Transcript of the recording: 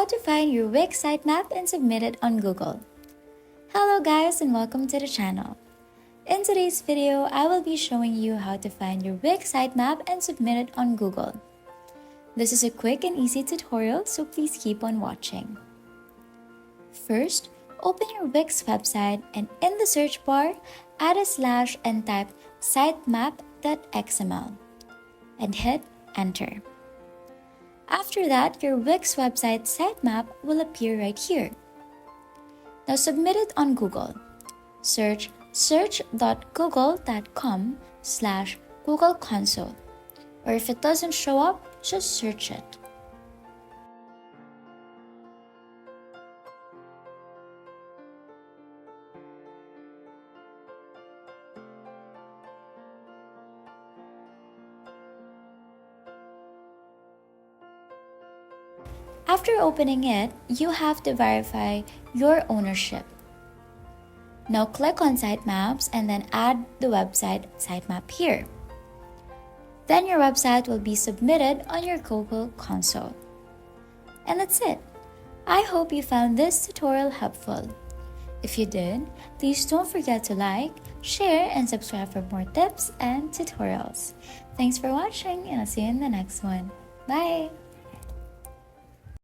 how to find your Wix sitemap and submit it on Google. Hello guys and welcome to the channel. In today's video, I will be showing you how to find your Wix sitemap and submit it on Google. This is a quick and easy tutorial, so please keep on watching. First, open your Wix website and in the search bar, add a slash and type sitemap.xml and hit enter. After that, your Wix website sitemap will appear right here. Now submit it on Google. Search search.google.com/Google Console, or if it doesn't show up, just search it. After opening it, you have to verify your ownership. Now click on Sitemaps and then add the website sitemap here. Then your website will be submitted on your Google Console. And that's it. I hope you found this tutorial helpful. If you did, please don't forget to like, share, and subscribe for more tips and tutorials. Thanks for watching, and I'll see you in the next one. Bye!